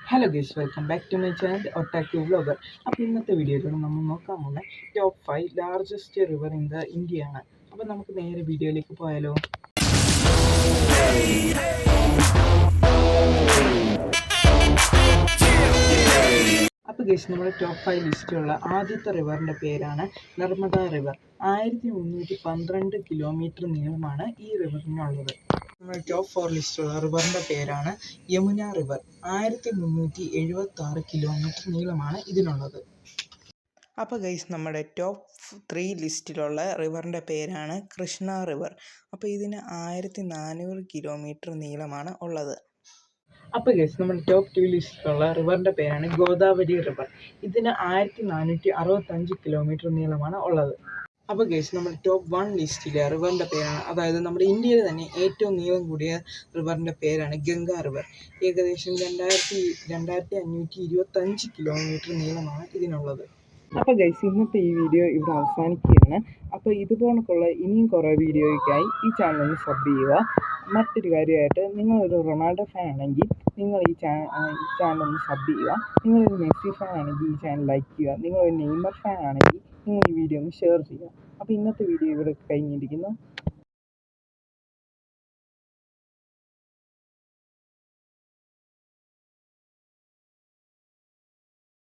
Hello guys, welcome back to my channel ഒട്ടാക്യൂ vlogger. അപ്പോൾ ഇന്നത്തെ വീഡിയോയിലൂടെ നമ്മൾ നോക്കാൻ പോകുന്ന top 5 largest river in the India ആണ്. അപ്പോൾ നമുക്ക് നേരെ വീഡിയോയിലേക്ക് പോയാലോ. അപ്പോൾ ഗൈസ്, നമ്മുടെ ടോപ്പ് 5 ലിസ്റ്റിലുള്ള ആദ്യത്തെ റിവറിൻ്റെ പേരാണ് നർമ്മദ റിവർ. 1312 കിലോമീറ്റർ നീളമാണ് ഈ റിവറിനുള്ളത്. നമ്മുടെ ടോപ്പ് 4 ലിസ്റ്റിലുള്ള റിവറിൻ്റെ പേരാണ് യമുന റിവർ. 1376 കിലോമീറ്റർ നീളമാണ് ഇതിനുള്ളത്. അപ്പോൾ ഗൈസ്, നമ്മുടെ ടോപ്പ് 3 ലിസ്റ്റിലുള്ള റിവറിൻ്റെ പേരാണ് കൃഷ്ണ റിവർ. അപ്പോൾ ഇതിന് 1400 കിലോമീറ്റർ നീളമാണ് ഉള്ളത്. അപ്പോൾ ഗൈസ്, നമ്മുടെ ടോപ്പ് 2 ലിസ്റ്റിലുള്ള റിവറിൻ്റെ പേരാണ് ഗോദാവരി റിവർ. ഇതിന് 1465 കിലോമീറ്റർ നീളമാണ് ഉള്ളത്. അപ്പോൾ ഗൈസ്, നമ്മുടെ ടോപ്പ് 1 ലിസ്റ്റിലെ റിവറിൻ്റെ പേരാണ്, അതായത് നമ്മുടെ ഇന്ത്യയിൽ തന്നെ ഏറ്റവും നീളം കൂടിയ റിവറിൻ്റെ പേരാണ് ഗംഗ റിവർ. ഏകദേശം 2525 കിലോമീറ്റർ നീളമാണ് ഇതിനുള്ളത്. അപ്പോൾ ഗൈസ്, ഇന്നത്തെ ഈ വീഡിയോ ഇവിടെ അവസാനിക്കുകയാണ്. അപ്പോൾ ഇതുപോലൊക്കെയുള്ള ഇനിയും കുറേ വീഡിയോയ്ക്കായി ഈ ചാനൽ ഒന്ന് സബ് ചെയ്യുക. മറ്റൊരു കാര്യമായിട്ട്, നിങ്ങളൊരു റൊണാൾഡോ ഫാൻ ആണെങ്കിൽ നിങ്ങൾ ഈ ചാനൽ ഒന്ന് സബ് ചെയ്യുക. നിങ്ങളൊരു മെസ്സി ഫാൻ ആണെങ്കിൽ ഈ ചാനൽ ലൈക്ക് ചെയ്യുക. നിങ്ങളൊരു നെയ്മർ ഫാൻ ആണെങ്കിൽ നിങ്ങൾ ഈ വീഡിയോ ഒന്ന് ഷെയർ ചെയ്യുക. അപ്പോൾ ഇന്നത്തെ വീഡിയോ ഇവിടെ കഴിഞ്ഞിരിക്കുന്നു.